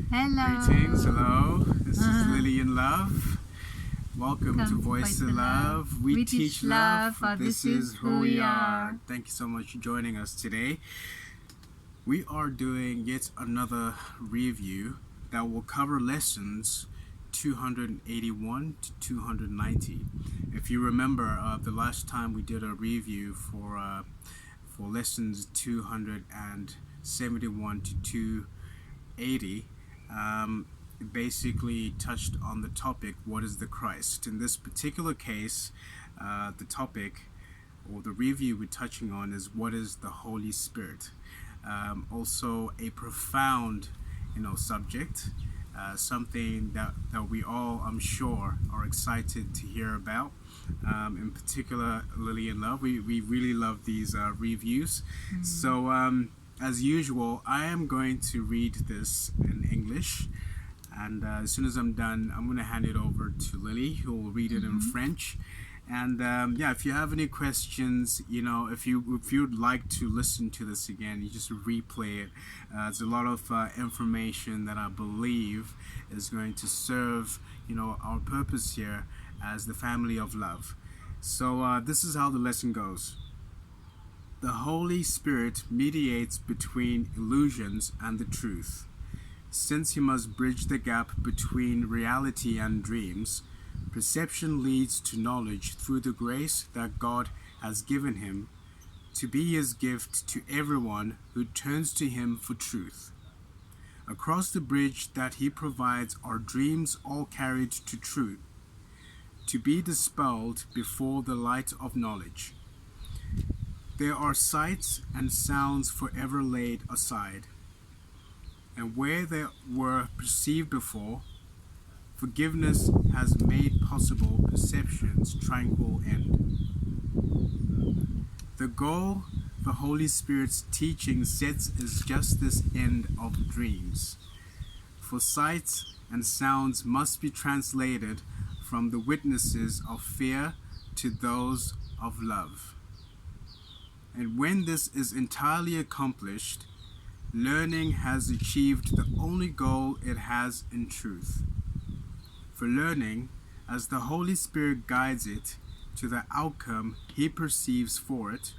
Greetings, Hello. hello. This is Lily in Love. Welcome to Welcome to Voice Voice to to Love. Love. We teach love. For This is who we are. Thank you so much for joining us today. We are doing yet another review that will cover lessons 281 to 290. If you remember, the last time we did a review for lessons 271 to 280, basically touched on the topic, what is the Christ? In this particular case, the topic or the review we're touching on is what is the Holy Spirit? Also a profound, subject, something that we all, I'm sure, are excited to hear about. In particular, Lily in Love, we really love these reviews. So, as usual, I am going to read this in English. And as soon as I'm done, I'm going to hand it over to Lily, who will read it in French. And if you have any questions, if you'd like to listen to this again, you just replay it. There's a lot of information that I believe is going to serve, our purpose here as the family of love. So this is how the lesson goes. The Holy Spirit mediates between illusions and the truth. Since he must bridge the gap between reality and dreams, perception leads to knowledge through the grace that God has given him to be his gift to everyone who turns to him for truth. Across the bridge that he provides are dreams all carried to truth, to be dispelled before the light of knowledge. There are sights and sounds forever laid aside, and where they were perceived before, forgiveness has made possible perception's tranquil end. The goal the Holy Spirit's teaching sets is just this end of dreams. For sights and sounds must be translated from the witnesses of fear to those of love. And when this is entirely accomplished, learning has achieved the only goal it has in truth. For learning, as the Holy Spirit guides it to the outcome he perceives for it,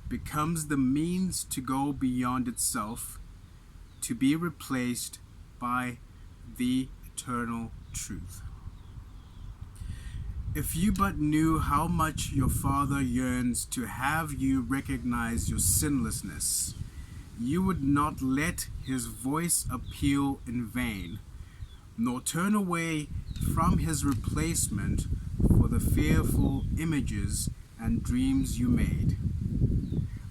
becomes the means to go beyond itself, to be replaced by the eternal truth. If you but knew how much your Father yearns to have you recognize your sinlessness, you would not let his voice appeal in vain, nor turn away from his replacement for the fearful images and dreams you made.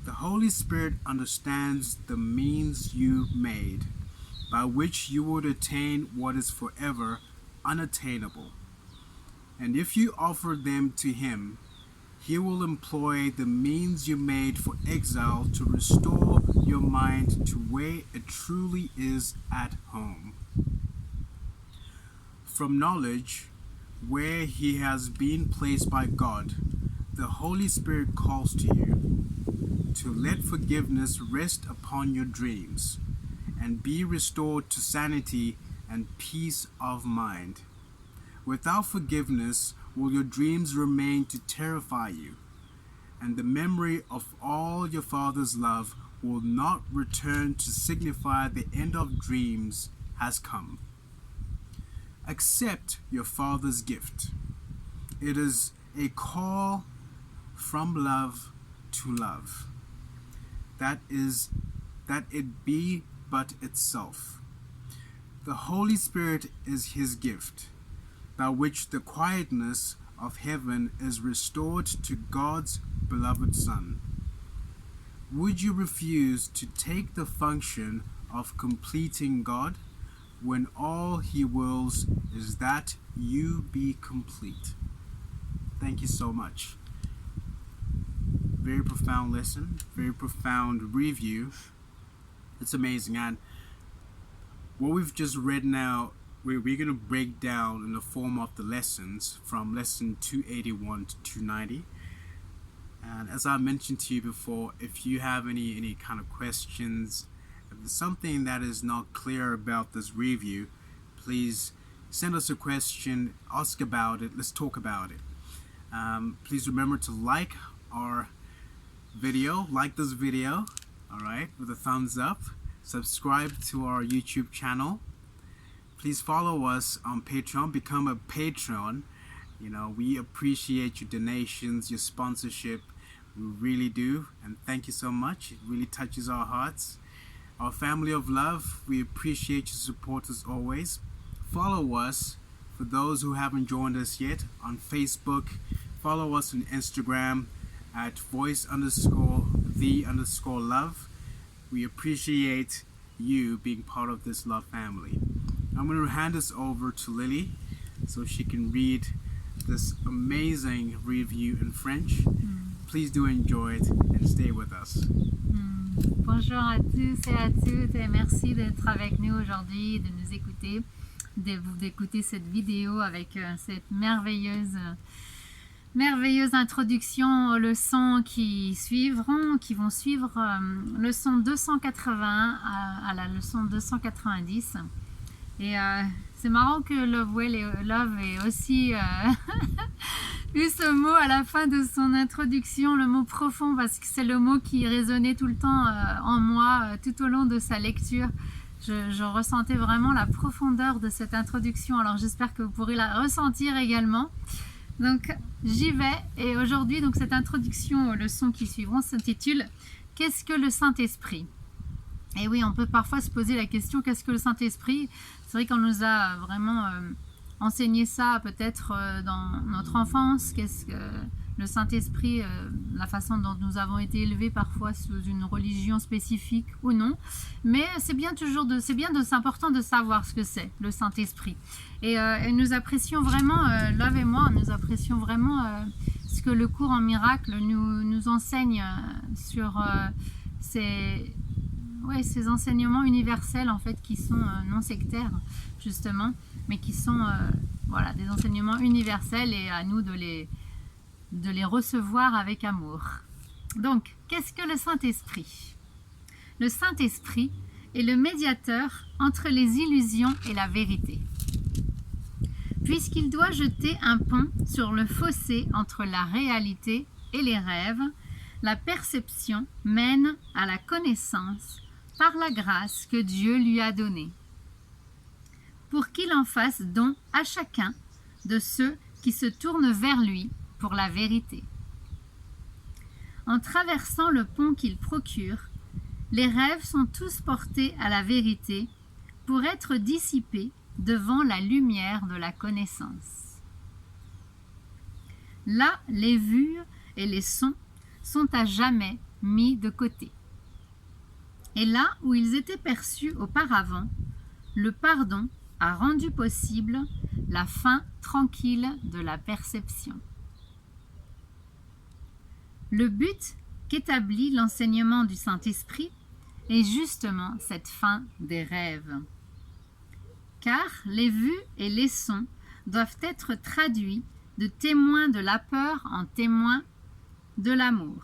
The Holy Spirit understands the means you made, by which you would attain what is forever unattainable. And if you offer them to him, he will employ the means you made for exile to restore your mind to where it truly is at home. From knowledge, where he has been placed by God, the Holy Spirit calls to you to let forgiveness rest upon your dreams and be restored to sanity and peace of mind. Without forgiveness, will your dreams remain to terrify you, and the memory of all your Father's love will not return to signify the end of dreams has come. Accept your Father's gift. It is a call from love to love. That it be but itself. The Holy Spirit is his gift, by which the quietness of heaven is restored to God's beloved Son. Would you refuse to take the function of completing God when all he wills is that you be complete? Thank you so much. Very profound lesson, very profound review. It's amazing. And what we've just read now, we're going to break down in the form of the lessons from lesson 281 to 290. And as I mentioned to you before, if you have any kind of questions, If there's something that is not clear about this review, please send us a question, ask about it, let's talk about it. Please remember to like our video, like this video, all right, with a thumbs up. Subscribe to our YouTube channel. Please follow us on Patreon, become a patron. You know, we appreciate your donations, your sponsorship. We really do, and thank you so much. It really touches our hearts. Our family of love, we appreciate your support as always. Follow us, for those who haven't joined us yet, on Facebook. Follow us on Instagram at voice_the_love. We appreciate you being part of this love family. I'm going to hand this over to Lily so she can read this amazing review in French. Please do enjoy it and stay with us. Bonjour à tous et à toutes et merci d'être avec nous aujourd'hui, de nous écouter, d'écouter cette vidéo avec cette merveilleuse introduction aux leçons qui vont suivre leçon 280 à la leçon 290. Et c'est marrant que Love ait aussi eu ce mot à la fin de son introduction, le mot profond, parce que c'est le mot qui résonnait tout le temps en moi tout au long de sa lecture. Je ressentais vraiment la profondeur de cette introduction, alors j'espère que vous pourrez la ressentir également. Donc j'y vais, et aujourd'hui donc cette introduction aux leçons qui suivront s'intitule « Qu'est-ce que le Saint-Esprit ?» Et oui, on peut parfois se poser la question « Qu'est-ce que le Saint-Esprit ?» C'est vrai qu'on nous a vraiment enseigné ça peut-être dans notre enfance. Qu'est-ce que le Saint-Esprit, la façon dont nous avons été élevés parfois sous une religion spécifique ou non. Mais c'est important de savoir ce que c'est, le Saint-Esprit. Et nous apprécions vraiment, Love et moi, nous apprécions vraiment ce que le cours en miracle nous enseigne sur ces enseignements universels en fait qui sont non sectaires justement, mais qui sont des enseignements universels et à nous de les recevoir avec amour. Donc, qu'est-ce que le Saint-Esprit? Le Saint-Esprit est le médiateur entre les illusions et la vérité. Puisqu'il doit jeter un pont sur le fossé entre la réalité et les rêves, la perception mène à la connaissance par la grâce que Dieu lui a donnée, pour qu'il en fasse don à chacun de ceux qui se tournent vers lui pour la vérité. En traversant le pont qu'il procure, les rêves sont tous portés à la vérité pour être dissipés devant la lumière de la connaissance. Là, les vues et les sons sont à jamais mis de côté. Et là où ils étaient perçus auparavant, le pardon a rendu possible la fin tranquille de la perception. Le but qu'établit l'enseignement du Saint-Esprit est justement cette fin des rêves. Car les vues et les sons doivent être traduits de témoins de la peur en témoins de l'amour.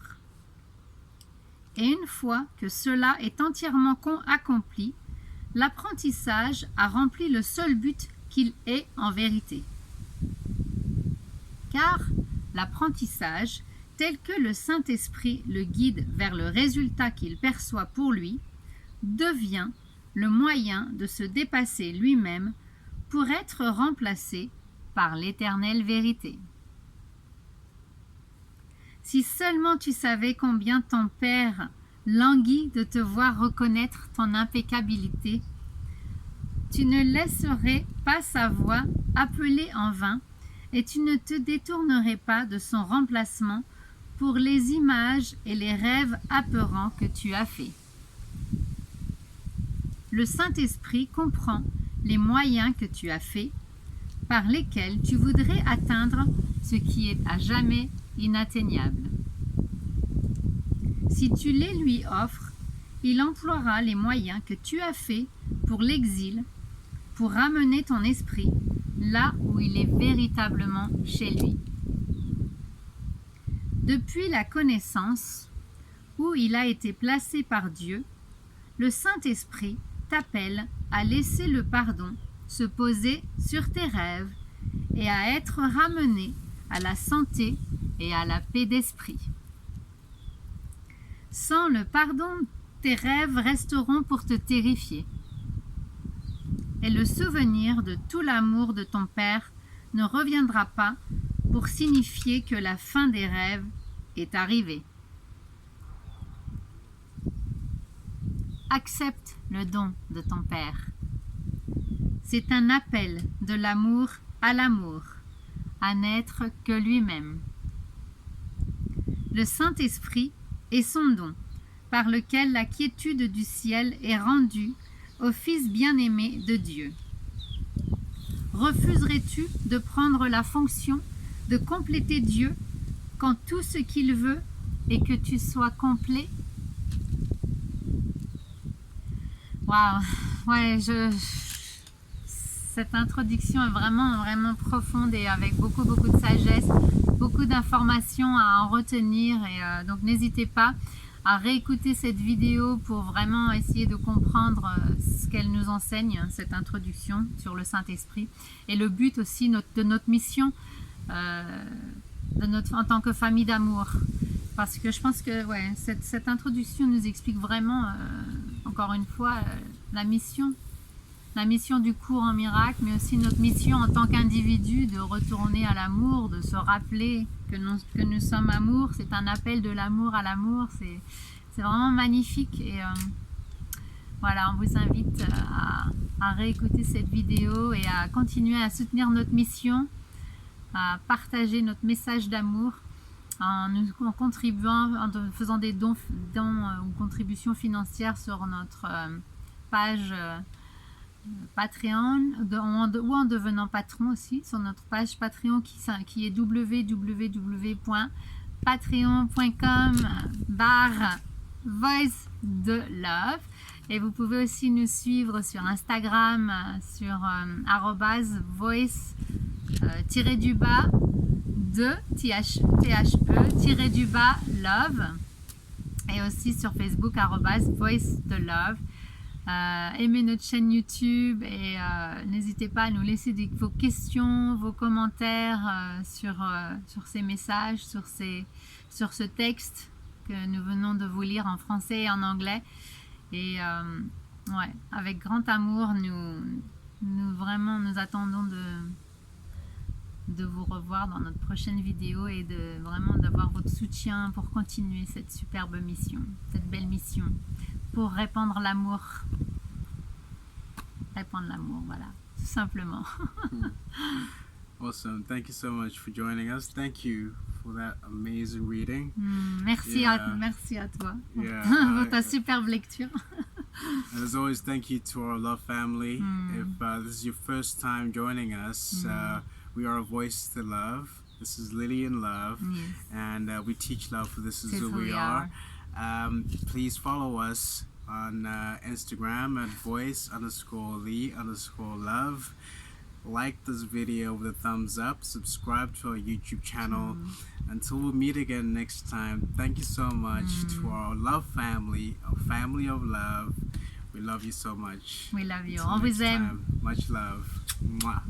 Et une fois que cela est entièrement accompli, l'apprentissage a rempli le seul but qu'il est en vérité. Car l'apprentissage, tel que le Saint-Esprit le guide vers le résultat qu'il perçoit pour lui, devient le moyen de se dépasser lui-même pour être remplacé par l'éternelle vérité. Si seulement tu savais combien ton Père languit de te voir reconnaître ton impeccabilité, tu ne laisserais pas sa voix appeler en vain et tu ne te détournerais pas de son remplacement pour les images et les rêves apeurants que tu as faits. Le Saint-Esprit comprend les moyens que tu as faits par lesquels tu voudrais atteindre ce qui est à jamais inatteignable. Si tu les lui offres, il emploiera les moyens que tu as faits pour l'exil, pour ramener ton esprit là où il est véritablement chez lui. Depuis la connaissance, où il a été placé par Dieu, le Saint-Esprit t'appelle à laisser le pardon se poser sur tes rêves et à être ramené à la santé et à la paix d'esprit. Sans le pardon, tes rêves resteront pour te terrifier. Et le souvenir de tout l'amour de ton Père ne reviendra pas pour signifier que la fin des rêves est arrivée. Accepte le don de ton Père. C'est un appel de l'amour à l'amour, à n'être que lui-même. Le Saint-Esprit est son don, par lequel la quiétude du ciel est rendue au Fils bien-aimé de Dieu. Refuserais-tu de prendre la fonction de compléter Dieu quand tout ce qu'il veut est que tu sois complet? Waouh, ouais, cette introduction est vraiment profonde et avec beaucoup de sagesse, beaucoup d'informations à en retenir et donc n'hésitez pas à réécouter cette vidéo pour vraiment essayer de comprendre ce qu'elle nous enseigne, cette introduction sur le Saint-Esprit et le but aussi de notre mission en tant que famille d'amour. Parce que je pense que ouais, cette introduction nous explique vraiment, encore une fois, la mission du cours en miracle, mais aussi notre mission en tant qu'individu de retourner à l'amour, de se rappeler que nous sommes amour. C'est un appel de l'amour à l'amour. C'est vraiment magnifique. Et voilà, on vous invite à réécouter cette vidéo et à continuer à soutenir notre mission, à partager notre message d'amour en contribuant, en faisant des dons ou contributions financières sur notre page Patreon ou en devenant patron aussi sur notre page Patreon qui est www.patreon.com/voice-de-love et vous pouvez aussi nous suivre sur Instagram sur @voice-de-love et aussi sur Facebook @voice-de-love. Aimez notre chaîne YouTube et n'hésitez pas à nous laisser vos questions, vos commentaires sur ces messages, sur ce texte que nous venons de vous lire en français et en anglais. Et ouais, avec grand amour, nous attendons de vous revoir dans notre prochaine vidéo et d'avoir votre soutien pour continuer cette superbe mission, cette belle mission. Pour répandre l'amour. Voilà, tout simplement. Awesome. Thank you so much for joining us. Thank you for that amazing reading. Merci à toi pour ta superbe lecture. And as always, thank you to our love family. If this is your first time joining us, we are a voice to love. This is Lily in Love, and we teach love. This is who we are. Please follow us on Instagram at voice_Lee_love. Like this video with a thumbs up. Subscribe to our YouTube channel. Until we meet again next time, thank you so much to our love family, our family of love. We love you so much. We love you. Until On vous next aime. time, much love. Mwah.